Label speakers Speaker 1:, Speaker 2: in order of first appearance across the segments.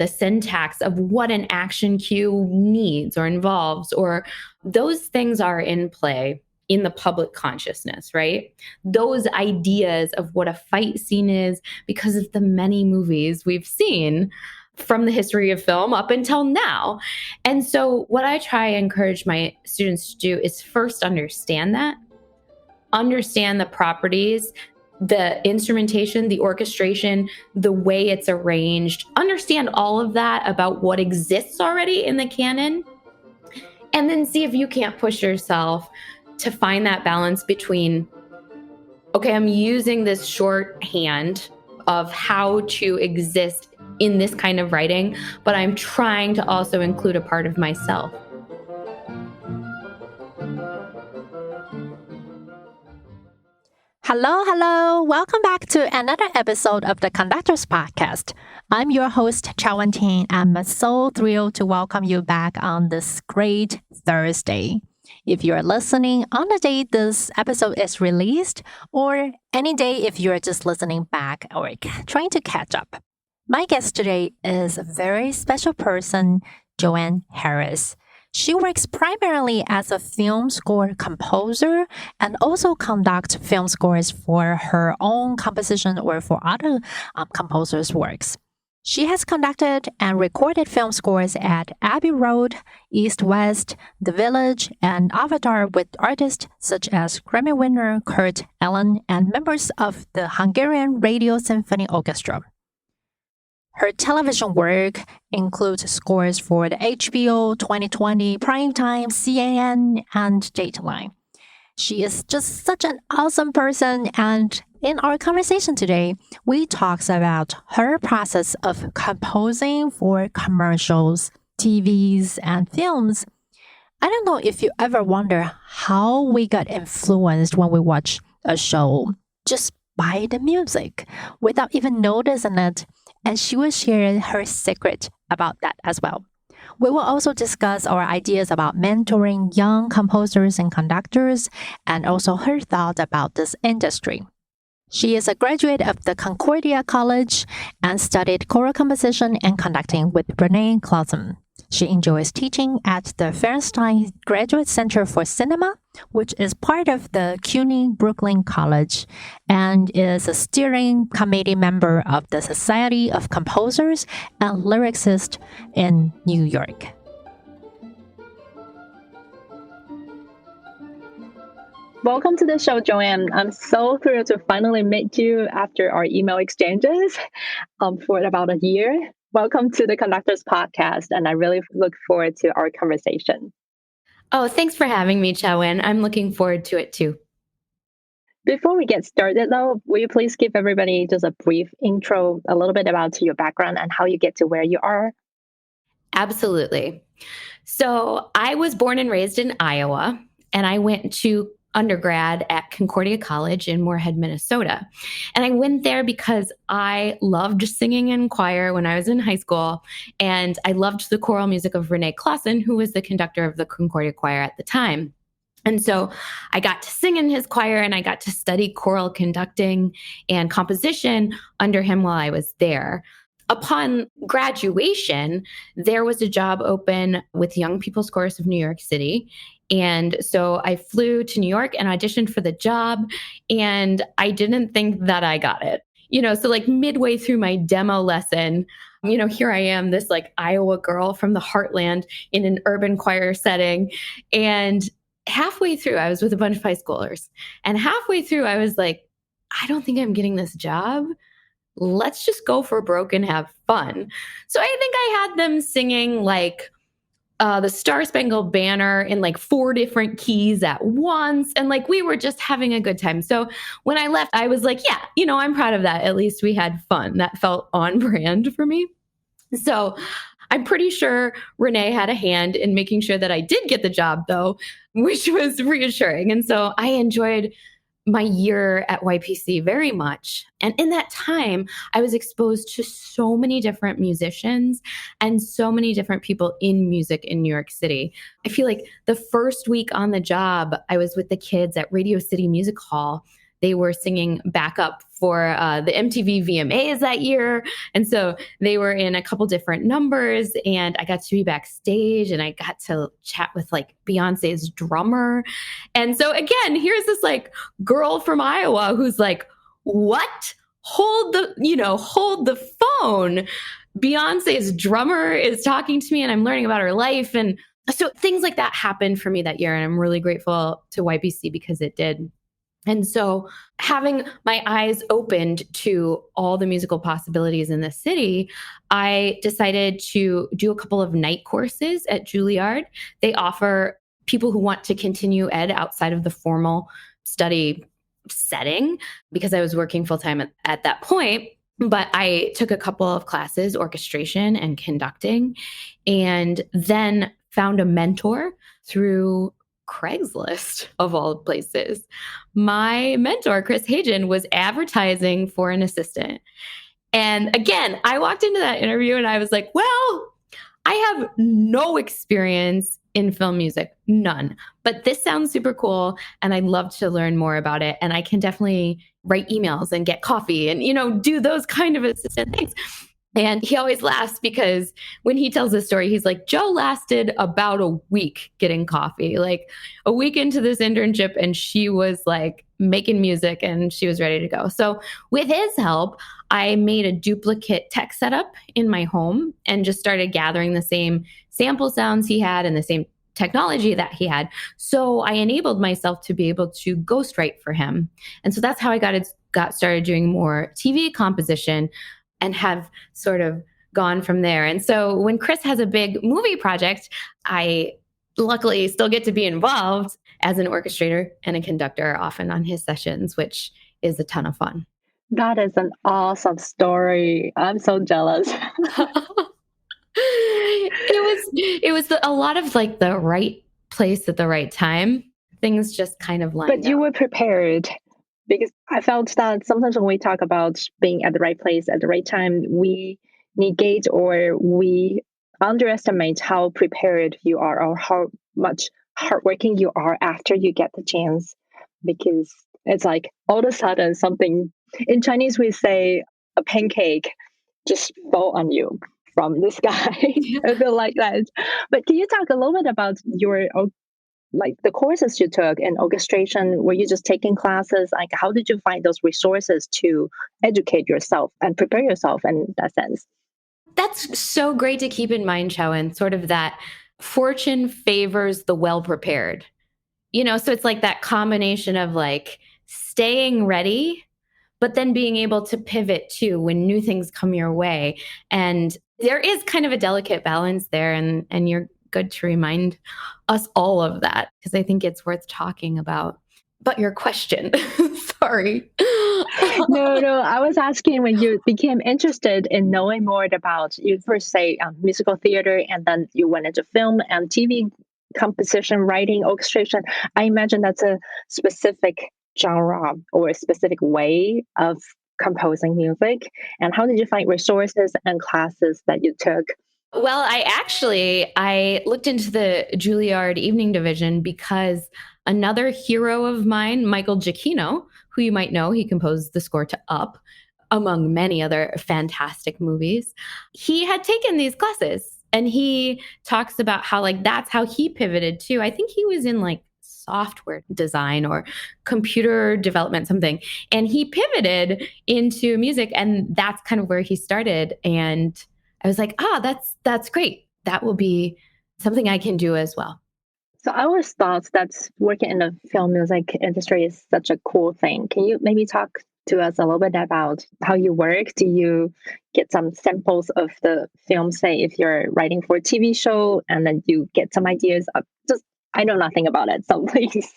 Speaker 1: the syntax of what an action cue needs or involves, or those things are in play in the public consciousness, right? Those ideas of what a fight scene is because of the many movies we've seen from the history of film up until now. And so what I try and encourage my students to do is first understand that, understand the properties, the instrumentation, the orchestration, the way it's arranged, understand all of that about what exists already in the canon, and then see if you can't push yourself to find that balance between, okay, I'm using this shorthand of how to exist in this kind of writing, but I'm trying to also include a part of myself.
Speaker 2: Hello. Welcome back to another episode of the Conductors podcast. I'm your host, JoAnne. I'm so thrilled to welcome you back on this great Thursday. If you're listening on the day this episode is released, or any day if you're just listening back or trying to catch up. My guest today is a very special person, JoAnne Harris. She works primarily as a film score composer and also conducts film scores for her own composition or for other composers' works. She has conducted and recorded film scores at Abbey Road, East West, The Village, and Avatar with artists such as Grammy winner Kurt Elling and members of the Hungarian Radio Symphony Orchestra. Her television work includes scores for the HBO 2020 Primetime, CNN, and Dateline. She is just such an awesome person, and in our conversation today, we talk about her process of composing for commercials, TVs, and films. I don't know if you ever wonder how we got influenced when we watch a show just by the music without even noticing it. And she will share her secret about that as well. We will also discuss our ideas about mentoring young composers and conductors, and also her thoughts about this industry. She is a graduate of the Concordia College and studied choral composition and conducting with Renee Clausen. She enjoys teaching at the Feinstein Graduate Center for Cinema, which is part of the CUNY Brooklyn College, and is a steering committee member of the Society of Composers and Lyricists in New York. Welcome to the show, JoAnne. I'm so thrilled to finally meet you after our email exchanges for about a year. Welcome to the Conductors podcast, and I really look forward to our conversation.
Speaker 1: Oh, thanks for having me, JoAnne. I'm looking forward to it too.
Speaker 2: Before we get started, though, will you please give everybody just a brief intro, a little bit about your background and how you get to where you are?
Speaker 1: Absolutely. So I was born and raised in Iowa, and I went to undergrad at Concordia College in Moorhead, Minnesota. And I went there because I loved singing in choir when I was in high school. And I loved the choral music of Renee Clausen, who was the conductor of the Concordia Choir at the time. And so I got to sing in his choir, and I got to study choral conducting and composition under him while I was there. Upon graduation, there was a job open with Young People's Chorus of New York City. And so I flew to New York and auditioned for the job, and I didn't think that I got it. So like midway through my demo lesson, here I am, this like Iowa girl from the heartland in an urban choir setting. And halfway through, I was with a bunch of high schoolers. And halfway through, I was like, I don't think I'm getting this job. Let's just go for broke and have fun. So I think I had them singing like the Star Spangled Banner in like 4 different keys at once. And like, we were just having a good time. So when I left, I was like, yeah, I'm proud of that. At least we had fun. That felt on brand for me. So I'm pretty sure Renee had a hand in making sure that I did get the job though, which was reassuring. And so I enjoyed my year at YPC very much. And in that time, I was exposed to so many different musicians and so many different people in music in New York City. I feel like the first week on the job, I was with the kids at Radio City Music Hall they were singing backup for the MTV VMAs that year. And so they were in a couple different numbers, and I got to be backstage and I got to chat with like Beyonce's drummer. And so again, here's this like girl from Iowa who's like, what? Hold the phone. Beyonce's drummer is talking to me and I'm learning about her life. And so things like that happened for me that year. And I'm really grateful to YBC because it did. And so having my eyes opened to all the musical possibilities in the city, I decided to do a couple of night courses at Juilliard. They offer people who want to continue ed outside of the formal study setting because I was working full-time at that point. But I took a couple of classes, orchestration and conducting, and then found a mentor through Craigslist, of all places. My mentor, Chris Hagen, was advertising for an assistant. And again, I walked into that interview and I was like, well, I have no experience in film music, none. But this sounds super cool and I'd love to learn more about it. And I can definitely write emails and get coffee and, do those kind of assistant things. And he always laughs because when he tells this story, he's like, Jo lasted about a week getting coffee, like a week into this internship. And she was like making music and she was ready to go. So with his help, I made a duplicate tech setup in my home and just started gathering the same sample sounds he had and the same technology that he had. So I enabled myself to be able to ghostwrite for him. And so that's how I got started doing more TV composition and have sort of gone from there. And so when Chris has a big movie project, I luckily still get to be involved as an orchestrator and a conductor often on his sessions, which is a ton of fun.
Speaker 2: That is an awesome story. I'm so jealous.
Speaker 1: It was a lot of like the right place at the right time. Things just kind of lined up.
Speaker 2: But you were prepared. Because I felt that sometimes when we talk about being at the right place at the right time, we negate or we underestimate how prepared you are or how much hardworking you are after you get the chance. Because it's like all of a sudden something, in Chinese we say a pancake just fall on you from the sky. I feel like that. But can you talk a little bit about your like the courses you took in orchestration? Were you just taking classes? Like, how did you find those resources to educate yourself and prepare yourself in that sense?
Speaker 1: That's so great to keep in mind, JoAnne, sort of that fortune favors the well-prepared. So it's like that combination of like staying ready, but then being able to pivot too when new things come your way. And there is kind of a delicate balance there. And you're good to remind us all of that because I think it's worth talking about. But your question, sorry.
Speaker 2: No, I was asking when you became interested in knowing more about, you first say musical theater, and then you went into film and TV composition, writing, orchestration. I imagine that's a specific genre or a specific way of composing music. And how did you find resources and classes that you took?
Speaker 1: Well, I looked into the Juilliard Evening Division because another hero of mine, Michael Jacquino, who you might know, he composed the score to Up, among many other fantastic movies. He had taken these classes and he talks about how like that's how he pivoted too. I think he was in like software design or computer development, something. And he pivoted into music and that's kind of where he started. And I was like, that's great. That will be something I can do as well.
Speaker 2: So I always thought that working in the film music industry is such a cool thing. Can you maybe talk to us a little bit about how you work? Do you get some samples of the film, say if you're writing for a TV show, and then you get some ideas? I know nothing about it, so please.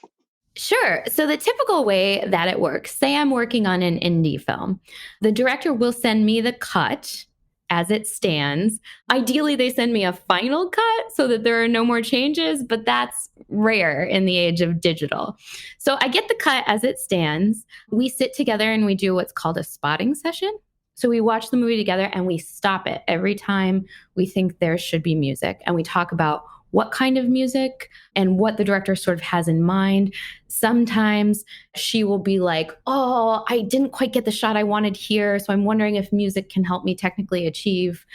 Speaker 1: Sure. So the typical way that it works, say I'm working on an indie film, the director will send me the cut as it stands. Ideally, they send me a final cut so that there are no more changes, but that's rare in the age of digital. So I get the cut as it stands. We sit together and we do what's called a spotting session. So we watch the movie together and we stop it every time we think there should be music. And we talk about what kind of music and what the director sort of has in mind. Sometimes she will be like, oh, I didn't quite get the shot I wanted here, so I'm wondering if music can help me technically achieve,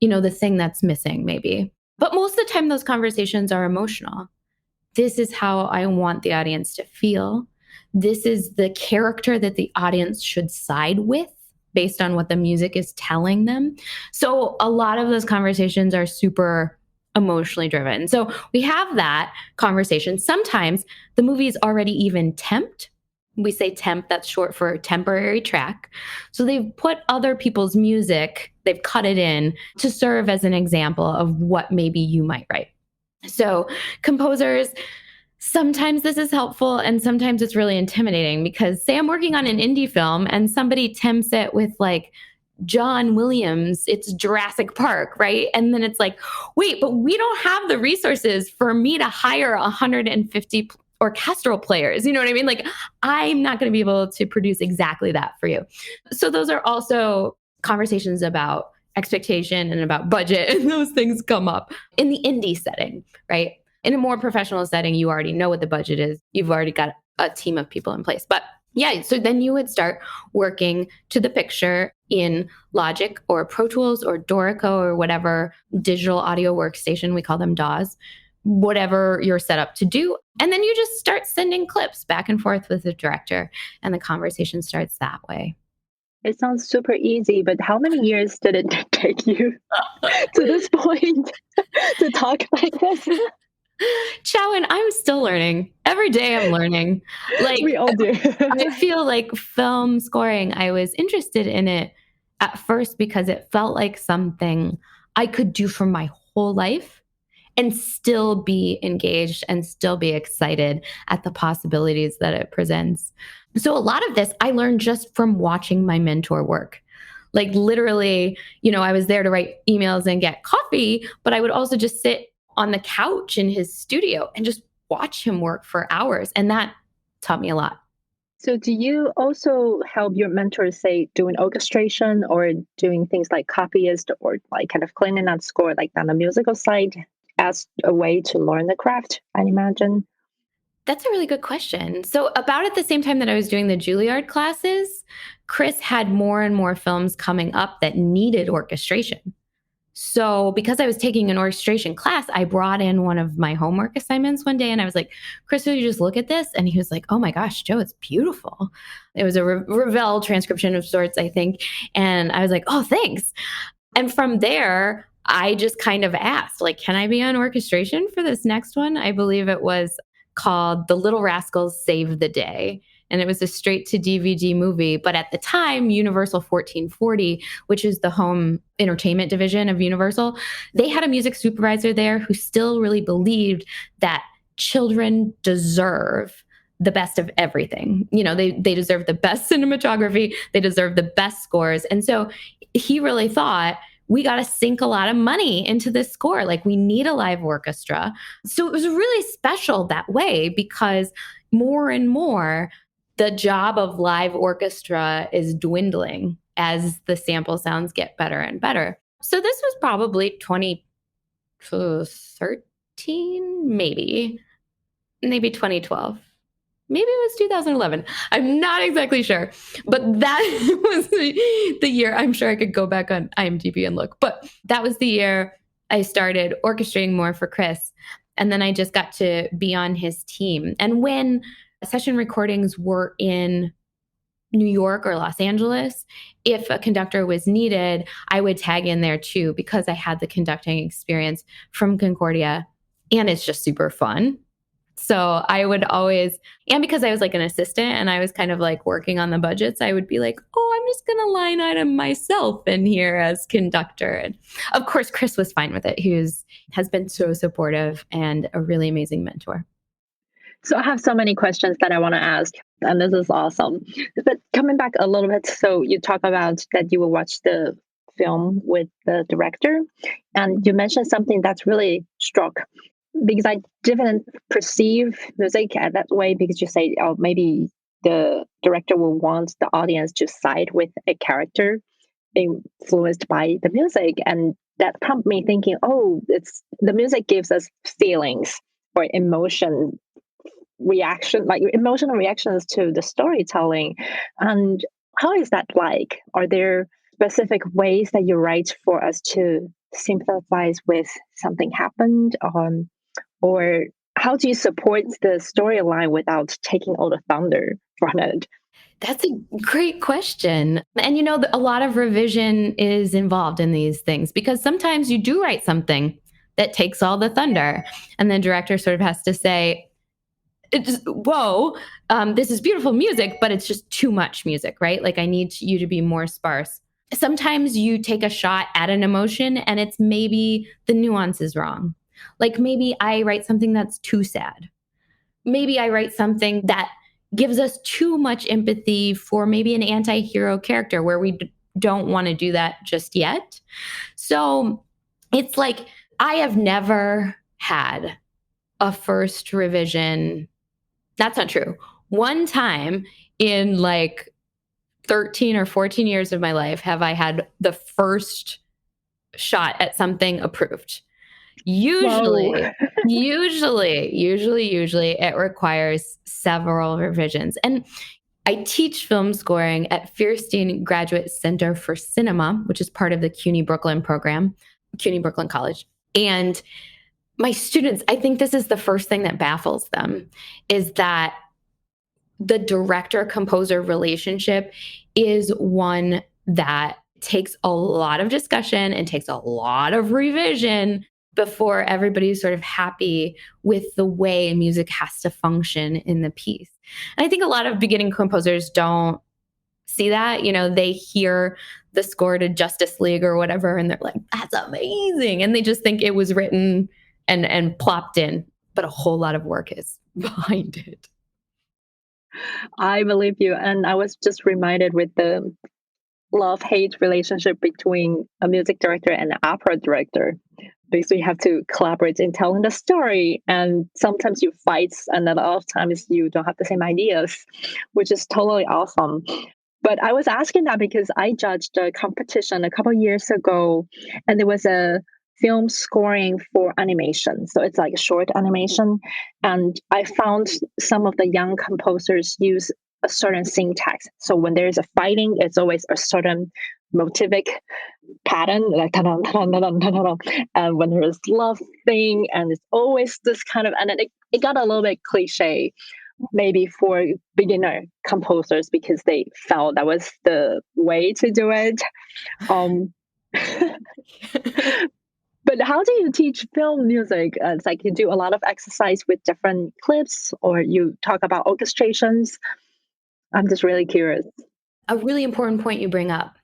Speaker 1: the thing that's missing maybe. But most of the time, those conversations are emotional. This is how I want the audience to feel. This is the character that the audience should side with based on what the music is telling them. So a lot of those conversations are super emotionally driven. So we have that conversation. Sometimes the movie is already even temped. We say temp, that's short for temporary track. So they've put other people's music, they've cut it in to serve as an example of what maybe you might write. So composers, sometimes this is helpful and sometimes it's really intimidating because say I'm working on an indie film and somebody tempts it with like John Williams, it's Jurassic Park, right? And then it's like, wait, but we don't have the resources for me to hire 150 orchestral players. You know what I mean? Like, I'm not going to be able to produce exactly that for you. So those are also conversations about expectation and about budget, and those things come up in the indie setting, right? In a more professional setting, you already know what the budget is. You've already got a team of people in place. But yeah, so then you would start working to the picture in Logic or Pro Tools or Dorico or whatever digital audio workstation, we call them DAWs, whatever you're set up to do. And then you just start sending clips back and forth with the director and the conversation starts that way.
Speaker 3: It sounds super easy, but how many years did it take you to this point to talk like this?
Speaker 1: JoAnne, I'm still learning. Every day I'm learning. Like
Speaker 3: we all do.
Speaker 1: I feel like film scoring, I was interested in it at first because it felt like something I could do for my whole life and still be engaged and still be excited at the possibilities that it presents. So a lot of this I learned just from watching my mentor work. Like literally, I was there to write emails and get coffee, but I would also just sit on the couch in his studio and just watch him work for hours. And that taught me a lot.
Speaker 3: So do you also help your mentors, say, doing orchestration or doing things like copyist or like kind of cleaning up score, like on the musical side, as a way to learn the craft, I imagine?
Speaker 1: That's a really good question. So about at the same time that I was doing the Juilliard classes, Chris had more and more films coming up that needed orchestration. So because I was taking an orchestration class, I brought in one of my homework assignments one day and I was like, Chris, will you just look at this? And he was like, oh my gosh, Jo, it's beautiful. It was a Ravel transcription of sorts, I think. And I was like, oh, thanks. And from there, I just kind of asked, like, can I be on orchestration for this next one? I believe it was called The Little Rascals Save the Day. And it was a straight to DVD movie. But at the time, Universal 1440, which is the home entertainment division of Universal, they had a music supervisor there who still really believed that children deserve the best of everything. They deserve the best cinematography. They deserve the best scores. And so he really thought, we got to sink a lot of money into this score. Like, we need a live orchestra. So it was really special that way because more and more, the job of live orchestra is dwindling as the sample sounds get better and better. So this was probably 2013, maybe 2012. Maybe it was 2011. I'm not exactly sure. But that was the year. I'm sure I could go back on IMDb and look. But that was the year I started orchestrating more for Chris. And then I just got to be on his team. And when session recordings were in New York or Los Angeles, if a conductor was needed, I would tag in there too because I had the conducting experience from Concordia and it's just super fun. So I would always, and because I was like an assistant and I was kind of like working on the budgets, I would be like, oh, I'm just going to line item myself in here as conductor. And of course, Chris was fine with it. He has been so supportive and a really amazing mentor.
Speaker 3: So I have so many questions that I want to ask, and this is awesome. But coming back a little bit, so you talk about that you will watch the film with the director, and you mentioned something that's really struck, because I didn't perceive music that way, because you say, oh, maybe the director will want the audience to side with a character influenced by the music. And that prompt me thinking, oh, it's the music gives us feelings or emotional reactions to the storytelling. And how is that like? Are there specific ways that you write for us to sympathize with something happened? Or how do you support the storyline without taking all the thunder from it?
Speaker 1: That's a great question. And a lot of revision is involved in these things because sometimes you do write something that takes all the thunder and the director sort of has to say, whoa, this is beautiful music, but it's just too much music, right? Like I need you to be more sparse. Sometimes you take a shot at an emotion and it's maybe the nuance is wrong. Like maybe I write something that's too sad. Maybe I write something that gives us too much empathy for maybe an anti-hero character where we don't want to do that just yet. So it's like I have never had a first revision. That's not true. One time in like 13 or 14 years of my life have I had the first shot at something approved. Usually it requires several revisions. And I teach film scoring at Fierstein Graduate Center for Cinema, which is part of the CUNY Brooklyn program, CUNY Brooklyn College. And my students, I think this is the first thing that baffles them, is that the director-composer relationship is one that takes a lot of discussion and takes a lot of revision before everybody's sort of happy with the way music has to function in the piece. And I think a lot of beginning composers don't see that. They hear the score to Justice League or whatever, and they're like, that's amazing. And they just think it was written and plopped in, but a whole lot of work is behind it.
Speaker 3: I believe you. And I was just reminded with the love-hate relationship between a music director and an opera director. Basically, you have to collaborate in telling the story, and sometimes you fight, and then other times you don't have the same ideas, which is totally awesome. But I was asking that because I judged a competition a couple of years ago, and there was a film scoring for animation. So it's like a short animation. And I found some of the young composers use a certain syntax. So when there's a fighting, it's always a certain motivic pattern, like ta-da, ta-da, ta-da, ta-da. And when there's love thing, and it's always this kind of, and it got a little bit cliche, maybe for beginner composers because they felt that was the way to do it. But how do you teach film music? It's like you do a lot of exercise with different clips, or you talk about orchestrations. I'm just really curious.
Speaker 1: A really important point you bring up.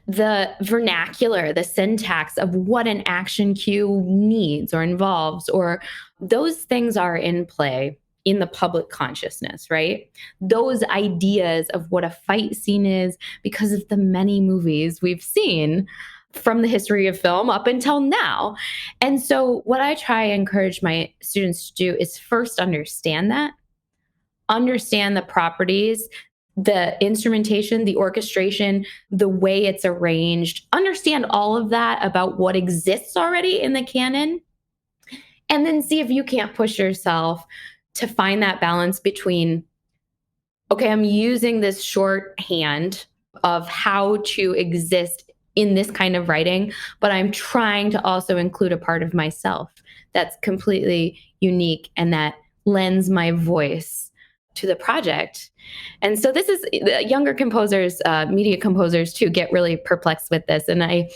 Speaker 1: The vernacular, the syntax of what an action cue needs or involves, or those things are in play in the public consciousness, right? Those ideas of what a fight scene is because of the many movies we've seen from the history of film up until now. And so what I try to encourage my students to do is first understand that, understand the properties, the instrumentation, the orchestration, the way it's arranged, understand all of that about what exists already in the canon, and then see if you can't push yourself to find that balance between, okay, I'm using this shorthand of how to exist in this kind of writing, but I'm trying to also include a part of myself that's completely unique and that lends my voice to the project. And so this is younger composers, media composers too, get really perplexed with this. And I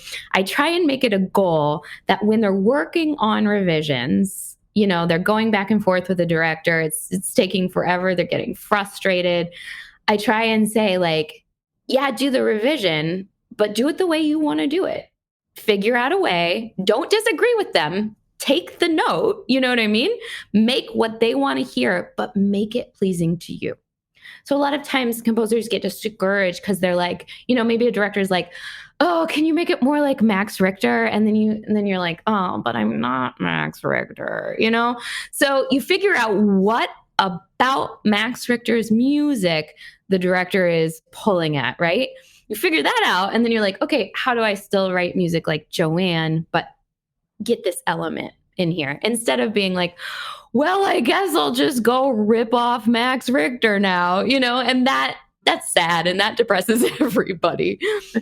Speaker 1: try and make it a goal that when they're working on revisions, they're going back and forth with the director, it's taking forever, they're getting frustrated. I try and say like, yeah, do the revision, but do it the way you want to do it. Figure out a way. Don't disagree with them. Take the note. You know what I mean? Make what they want to hear, but make it pleasing to you. So a lot of times composers get discouraged because they're like, maybe a director's like, oh, can you make it more like Max Richter? And then you're like, oh, but I'm not Max Richter, So you figure out what about Max Richter's music the director is pulling at, right? You figure that out. And then you're like, okay, how do I still write music like JoAnne, but get this element in here? Instead of being like, well, I guess I'll just go rip off Max Richter now, and that's sad and that depresses everybody.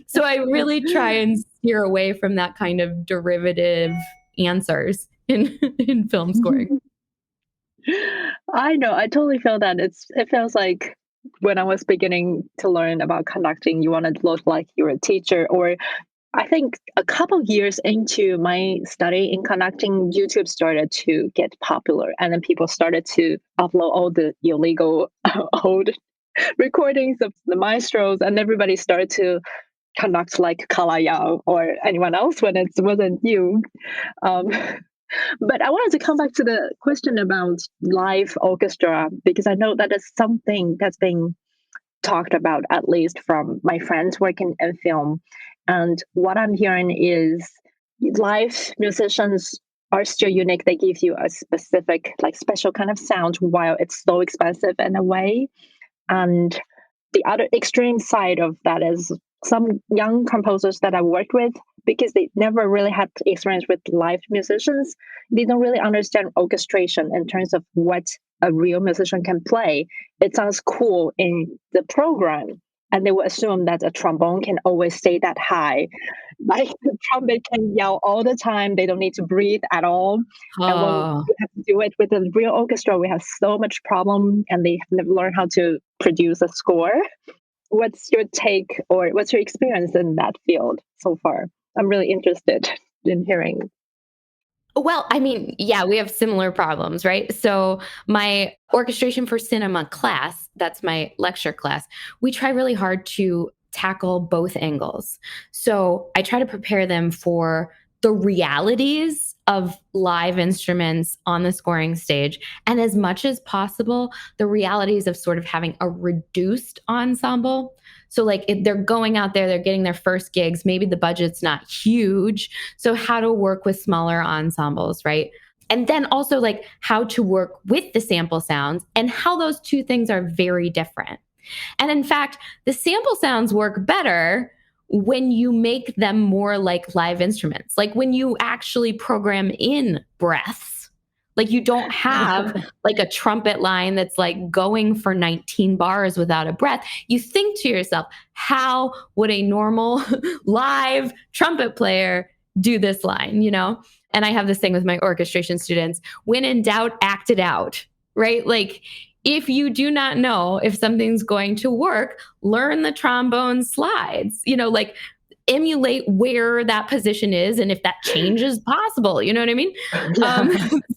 Speaker 1: So I really try and steer away from that kind of derivative answers in film scoring.
Speaker 3: I know. I totally feel that. It feels like when I was beginning to learn about conducting, you want to look like you're a teacher. Or I think a couple years into my study in conducting, YouTube started to get popular, and then people started to upload all the illegal old recordings of the maestros, and everybody started to conduct like Kalayao or anyone else when it wasn't you. Um, but I wanted to come back to the question about live orchestra, because I know that is something that's being talked about, at least from my friends working in film. And what I'm hearing is live musicians are still unique. They give you a specific, like special kind of sound while it's so expensive in a way. And the other extreme side of that is some young composers that I worked with, because they never really had experience with live musicians, they don't really understand orchestration in terms of what a real musician can play. It sounds cool in the program, and they will assume that a trombone can always stay that high. Like the trumpet can yell all the time. They don't need to breathe at all. And when we have to do it with a real orchestra, we have so much problem, and they have never learned how to produce a score. What's your take, or what's your experience in that field so far? I'm really interested in hearing.
Speaker 1: Well, I mean, yeah, we have similar problems, right? So my orchestration for cinema class, that's my lecture class, we try really hard to tackle both angles. So I try to prepare them for the realities of live instruments on the scoring stage, and as much as possible, the realities of sort of having a reduced ensemble. So like if they're going out there, they're getting their first gigs, maybe the budget's not huge. So how to work with smaller ensembles, right? And then also like how to work with the sample sounds, and how those two things are very different. And in fact, the sample sounds work better when you make them more like live instruments, like when you actually program in breaths. Like you don't have like a trumpet line that's like going for 19 bars without a breath. You think to yourself, how would a normal live trumpet player do this line, And I have this thing with my orchestration students: when in doubt, act it out, right? Like if you do not know if something's going to work, learn the trombone slides, like emulate where that position is, and if that change is possible, you know what I mean? Yeah.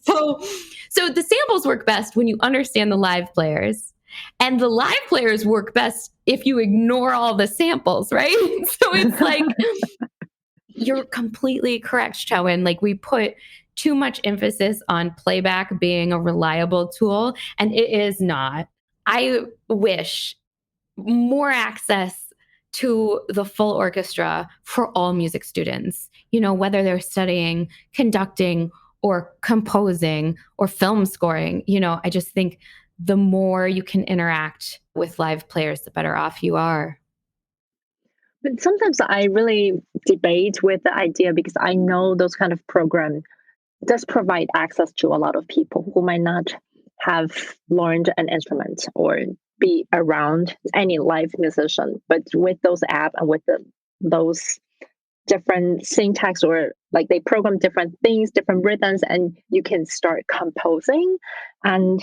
Speaker 1: So the samples work best when you understand the live players, and the live players work best if you ignore all the samples, right? So it's like, you're completely correct, JoAnne. Like we put too much emphasis on playback being a reliable tool, and it is not. I wish more access to the full orchestra for all music students, whether they're studying conducting or composing or film scoring. I just think the more you can interact with live players, the better off you are.
Speaker 3: But sometimes I really debate with the idea, because I know those kind of programs does provide access to a lot of people who might not have learned an instrument or be around any live musician. But with those apps and with those different syntax, or like they program different things, different rhythms, and you can start composing. And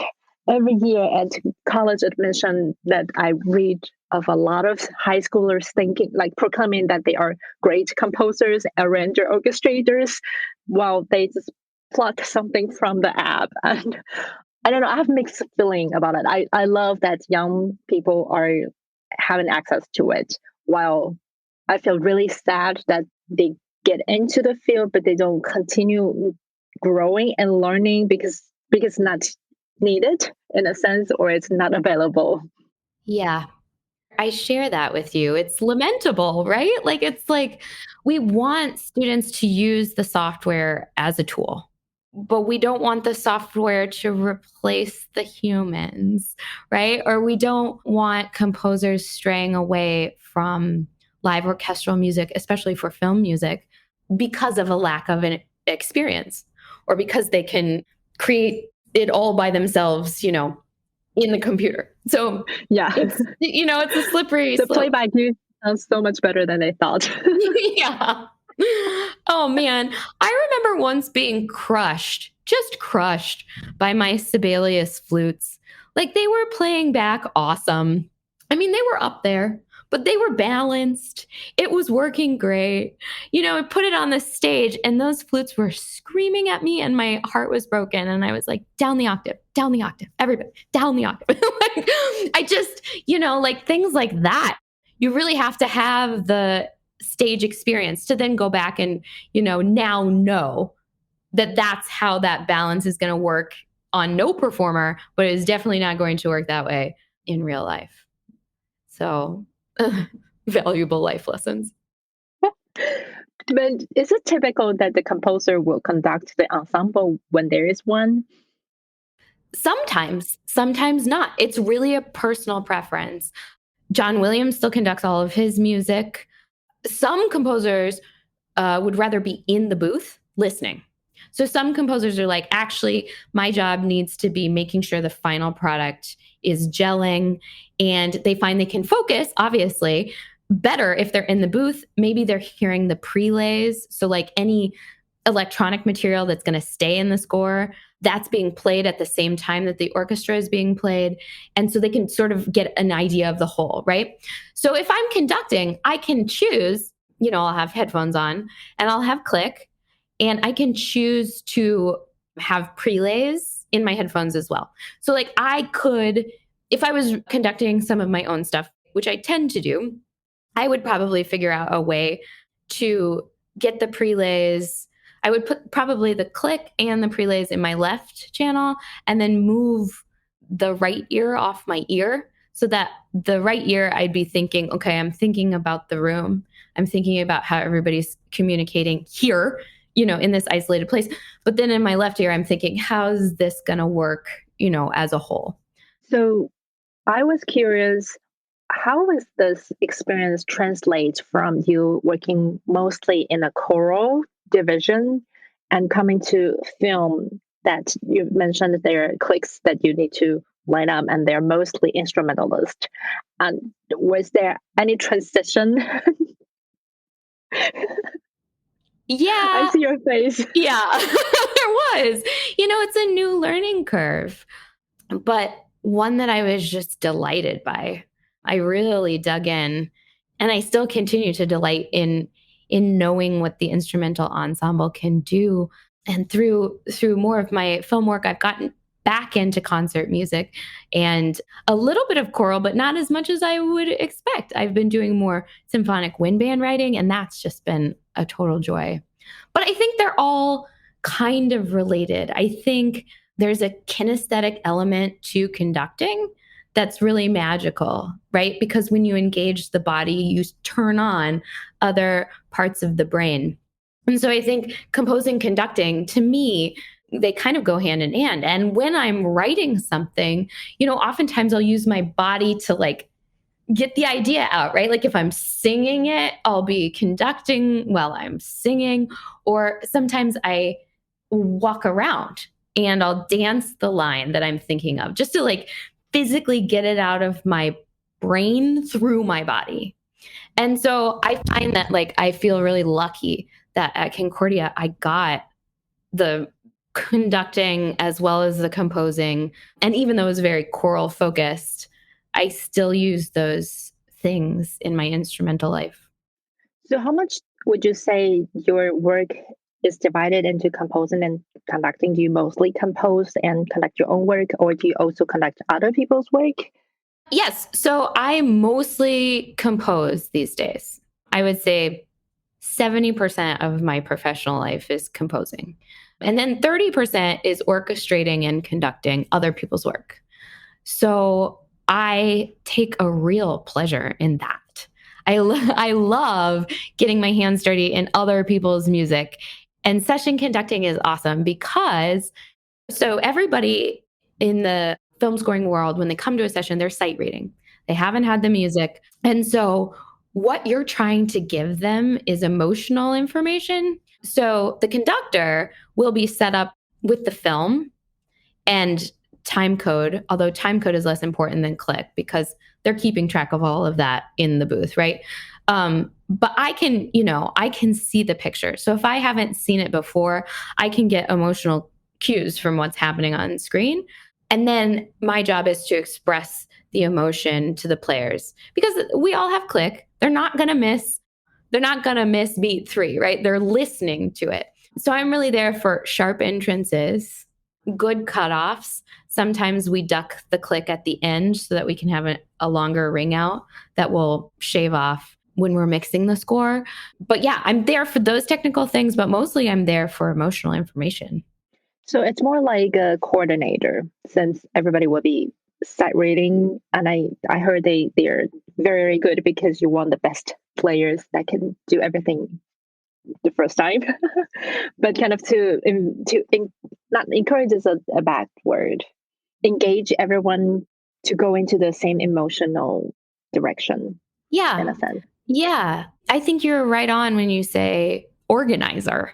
Speaker 3: every year at college admission that I read of a lot of high schoolers thinking, like proclaiming that they are great composers, arranger, orchestrators, while they just pluck something from the app. And I don't know, I have mixed feeling about it. I love that young people are having access to it, while I feel really sad that they get into the field, but they don't continue growing and learning because it's not needed in a sense, or it's not available.
Speaker 1: Yeah. I share that with you. It's lamentable, right? Like, it's like we want students to use the software as a tool, but we don't want the software to replace the humans, right? Or we don't want composers straying away from live orchestral music, especially for film music, because of a lack of an experience, or because they can create it all by themselves, in the computer. So
Speaker 3: Yeah.
Speaker 1: it's a slippery
Speaker 3: The
Speaker 1: slope.
Speaker 3: playback sounds so much better than I thought.
Speaker 1: Yeah. Oh man. I remember once being just crushed by my Sibelius flutes. Like, they were playing back awesome. I mean, they were up there, but they were balanced. It was working great. I put it on the stage and those flutes were screaming at me and my heart was broken. And I was like, down the octave, everybody, down the octave. Like, I just, like things like that. You really have to have the stage experience to then go back and, now know that that's how that balance is going to work on no performer, but it's definitely not going to work that way in real life. So valuable life lessons.
Speaker 3: But is it typical that the composer will conduct the ensemble when there is one?
Speaker 1: Sometimes not. It's really a personal preference. John Williams still conducts all of his music. Some composers would rather be in the booth listening. So some composers are like, actually, my job needs to be making sure the final product is gelling, and they find they can focus, obviously, better if they're in the booth. Maybe they're hearing the prelays. So like any electronic material that's going to stay in the score, that's being played at the same time that the orchestra is being played. And so they can sort of get an idea of the whole, right? So if I'm conducting, I can choose, I'll have headphones on and I'll have click, and I can choose to have prelays in my headphones as well. So like I could, if I was conducting some of my own stuff, which I tend to do, I would probably figure out a way to get the prelays. I would put probably the click and the prelays in my left channel and then move the right ear off my ear, so that the right ear, I'd be thinking, okay, I'm thinking about the room. I'm thinking about how everybody's communicating here, in this isolated place. But then in my left ear, I'm thinking, how's this going to work, as a whole?
Speaker 3: So I was curious, how is this experience translate from you working mostly in a choral division and coming to film that you mentioned there are clicks that you need to line up and they're mostly instrumentalist? And was there any transition?
Speaker 1: Yeah.
Speaker 3: I see your face.
Speaker 1: Yeah, there was. It's a new learning curve, but one that I was just delighted by. I really dug in, and I still continue to delight in knowing what the instrumental ensemble can do. And through more of my film work, I've gotten back into concert music and a little bit of choral, but not as much as I would expect. I've been doing more symphonic wind band writing, and that's just been a total joy. But I think they're all kind of related. I think there's a kinesthetic element to conducting that's really magical, right? Because when you engage the body, you turn on other parts of the brain. And so I think composing, conducting, to me, they kind of go hand in hand. And when I'm writing something, oftentimes I'll use my body to like get the idea out, right? Like if I'm singing it, I'll be conducting while I'm singing. Or sometimes I walk around and I'll dance the line that I'm thinking of just to like physically get it out of my brain through my body. And so I find that like I feel really lucky that at Concordia I got the conducting as well as the composing. And even though it was very choral focused, I still use those things in my instrumental life.
Speaker 3: So how much would you say your work is divided into composing and conducting? Do you mostly compose and conduct your own work, or do you also conduct other people's work?
Speaker 1: Yes. So I mostly compose these days. I would say 70% of my professional life is composing. And then 30% is orchestrating and conducting other people's work. So I take a real pleasure in that. I love getting my hands dirty in other people's music. And session conducting is awesome because so everybody in the film scoring world, when they come to a session, they're sight reading. They haven't had the music. And so what you're trying to give them is emotional information. So the conductor will be set up with the film and time code, although time code is less important than click because they're keeping track of all of that in the booth, right? But I can see the picture. So if I haven't seen it before, I can get emotional cues from what's happening on screen. And then my job is to express the emotion to the players because we all have click. They're not going to miss beat 3, right? They're listening to it. So I'm really there for sharp entrances, good cutoffs. Sometimes we duck the click at the end so that we can have a longer ring out that will shave off when we're mixing the score. But yeah, I'm there for those technical things, but mostly I'm there for emotional information.
Speaker 3: So it's more like a coordinator since everybody will be sight reading. And I heard they're very, very good because you want the best players that can do everything the first time, but kind of not encourage is a bad word, engage everyone to go into the same emotional direction.
Speaker 1: Yeah.
Speaker 3: In a sense.
Speaker 1: Yeah. I think you're right on when you say organizer.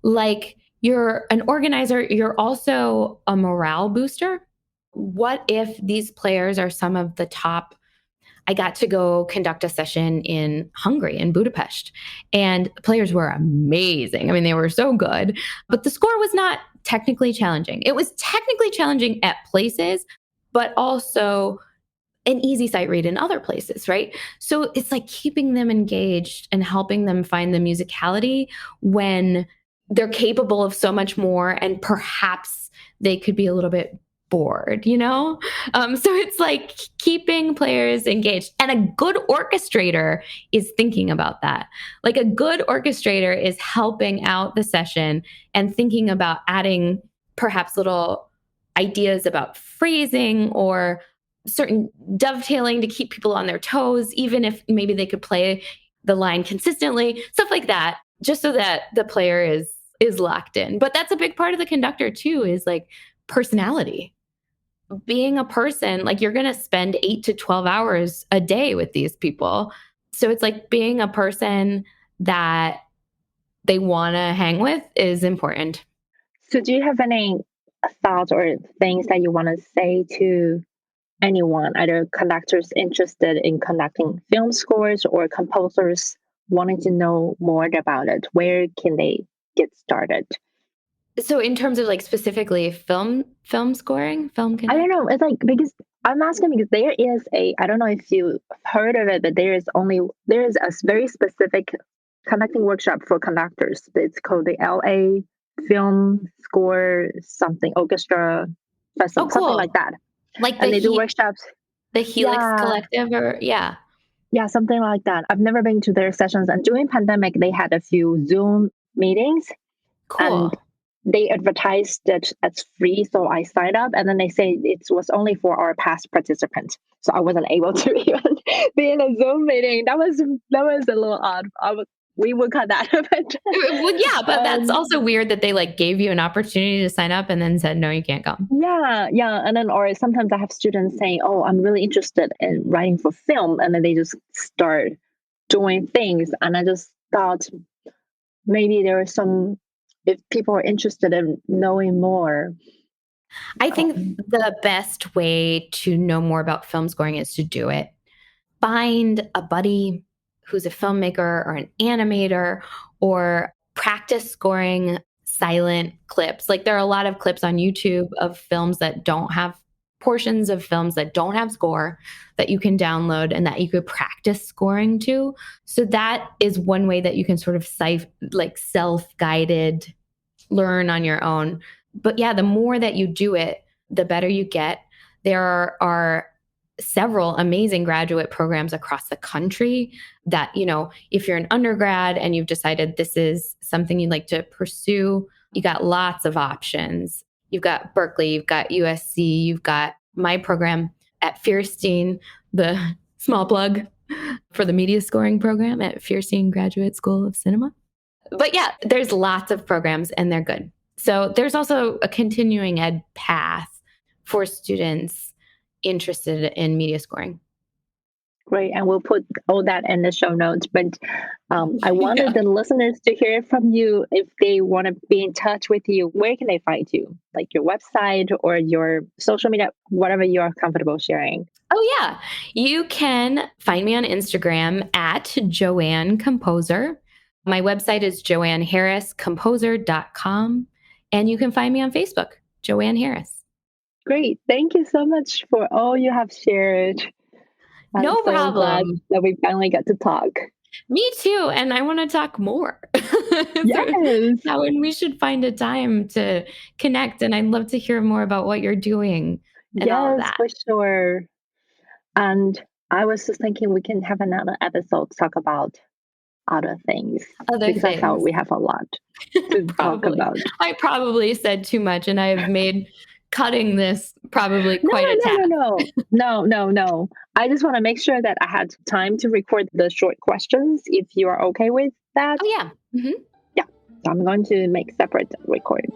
Speaker 1: Like you're an organizer, you're also a morale booster. What if these players are some of the top? I got to go conduct a session in Hungary, in Budapest, and the players were amazing. I mean, they were so good, but the score was not technically challenging. It was technically challenging at places, but also an easy sight read in other places, right? So it's like keeping them engaged and helping them find the musicality when they're capable of so much more, and perhaps they could be a little bit bored, So it's like keeping players engaged. And a good orchestrator is thinking about that. Like a good orchestrator is helping out the session and thinking about adding perhaps little ideas about phrasing or certain dovetailing to keep people on their toes, even if maybe they could play the line consistently, stuff like that, just so that the player is locked in. But that's a big part of the conductor too, is like personality. Being a person, like you're going to spend 8 to 12 hours a day with these people. So it's like being a person that they want to hang with is important.
Speaker 3: So do you have any thoughts or things that you want to say to anyone, either conductors interested in conducting film scores or composers wanting to know more about it? Where can they get started?
Speaker 1: So in terms of like specifically film scoring,
Speaker 3: I don't know. It's like, because I'm asking because there is I don't know if you heard of it, but there is a very specific conducting workshop for conductors. It's called the LA Film Score something Orchestra Festival, something like that.
Speaker 1: Like
Speaker 3: and they do workshops.
Speaker 1: The Helix Collective, or
Speaker 3: yeah, something like that. I've never been to their sessions, and during pandemic, they had a few Zoom meetings.
Speaker 1: Cool.
Speaker 3: And they advertised that it's free, so I signed up, and then they say it was only for our past participants, so I wasn't able to even be in a Zoom meeting. That was a little odd. We would cut that.
Speaker 1: Well, yeah, but that's also weird that they like gave you an opportunity to sign up and then said no, you can't come.
Speaker 3: Yeah, and then or sometimes I have students saying, "Oh, I'm really interested in writing for film," and then they just start doing things, and I just thought maybe there is some. If people are interested in knowing more.
Speaker 1: I think the best way to know more about film scoring is to do it. Find a buddy who's a filmmaker or an animator, or practice scoring silent clips. Like there are a lot of clips on YouTube of films that don't have portions of films that don't have score that you can download and that you could practice scoring to. So that is one way that you can sort of self-guided learn on your own. But yeah, the more that you do it, the better you get. There are several amazing graduate programs across the country that, if you're an undergrad and you've decided this is something you'd like to pursue, you got lots of options. You've got Berkeley, you've got USC, you've got my program at Fierstein, the small plug for the media scoring program at Fierstein Graduate School of Cinema. But yeah, there's lots of programs and they're good. So there's also a continuing ed path for students interested in media scoring.
Speaker 3: Great. And we'll put all that in the show notes. But I wanted
Speaker 1: Yeah.
Speaker 3: the listeners to hear from you. If they want to be in touch with you, where can they find you? Like your website or your social media, whatever you are comfortable sharing.
Speaker 1: Oh, yeah. You can find me on Instagram at JoAnne Composer. My website is joanneharriscomposer.com. And you can find me on Facebook, JoAnne Harris.
Speaker 3: Great. Thank you so much for all you have shared. I'm
Speaker 1: No
Speaker 3: so glad
Speaker 1: problem.
Speaker 3: that we finally got to talk.
Speaker 1: Me too. And I want to talk more.
Speaker 3: Yes.
Speaker 1: Now, and we should find a time to connect. And I'd love to hear more about what you're doing and all of
Speaker 3: Yes,
Speaker 1: that.
Speaker 3: for sure. And I was just thinking we can have another episode to talk about other things
Speaker 1: Other
Speaker 3: because I felt
Speaker 1: things.
Speaker 3: we have a lot to talk
Speaker 1: Probably.
Speaker 3: about.
Speaker 1: I probably said too much, and I've made cutting this probably quite a task.
Speaker 3: No. I just want to make sure that I had time to record the short questions if you are okay with that.
Speaker 1: Oh, yeah. Mm-hmm.
Speaker 3: Yeah. So I'm going to make separate recording.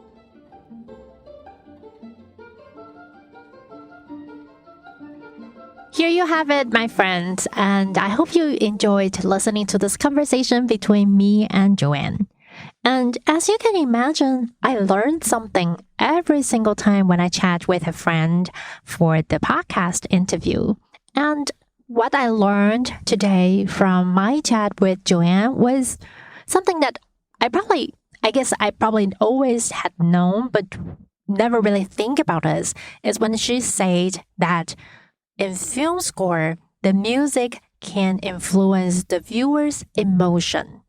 Speaker 2: Here you have it, my friends, and I hope you enjoyed listening to this conversation between me and JoAnne. And as you can imagine, I learned something every single time when I chat with a friend for the podcast interview. And what I learned today from my chat with JoAnne was something that I guess I probably always had known, but never really think about it, is when she said that in film score, the music can influence the viewer's emotion.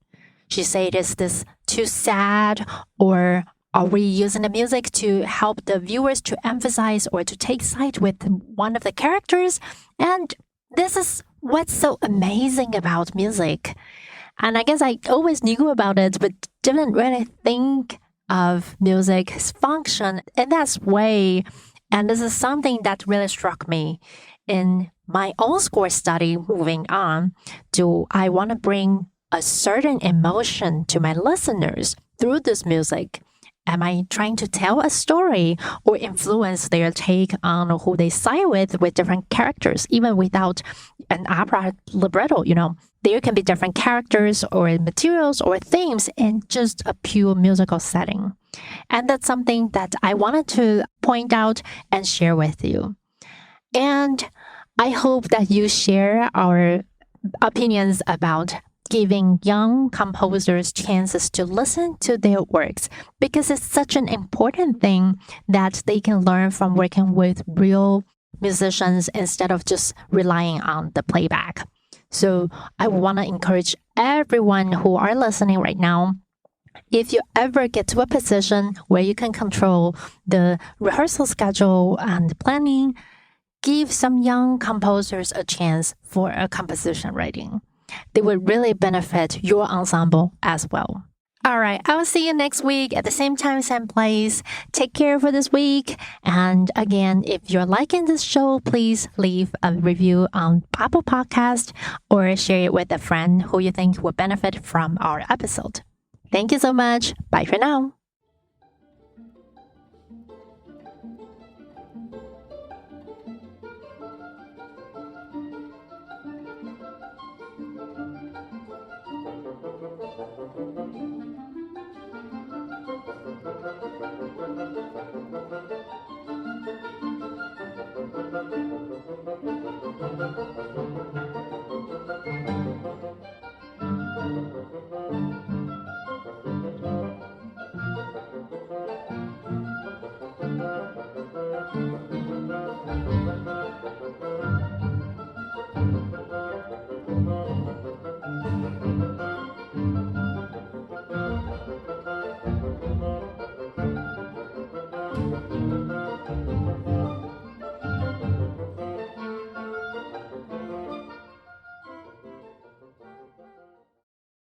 Speaker 2: She said, is this too sad, or are we using the music to help the viewers to emphasize or to take side with one of the characters? And this is what's so amazing about music. And I guess I always knew about it, but didn't really think of music's function in that way. And this is something that really struck me in my own score study. Moving on, do I want to bring a certain emotion to my listeners through this music? Am I trying to tell a story or influence their take on who they side with different characters, even without an opera libretto? There can be different characters or materials or themes in just a pure musical setting. And that's something that I wanted to point out and share with you. And I hope that you share our opinions about giving young composers chances to listen to their works, because it's such an important thing that they can learn from working with real musicians instead of just relying on the playback. So I want to encourage everyone who are listening right now, if you ever get to a position where you can control the rehearsal schedule and planning, give some young composers a chance for a composition writing. They would really benefit your ensemble as well. All right, I will see you next week at the same time, same place. Take care for this week. And again, if you're liking this show, please leave a review on Apple Podcast or share it with a friend who you think will benefit from our episode. Thank you so much. Bye for now.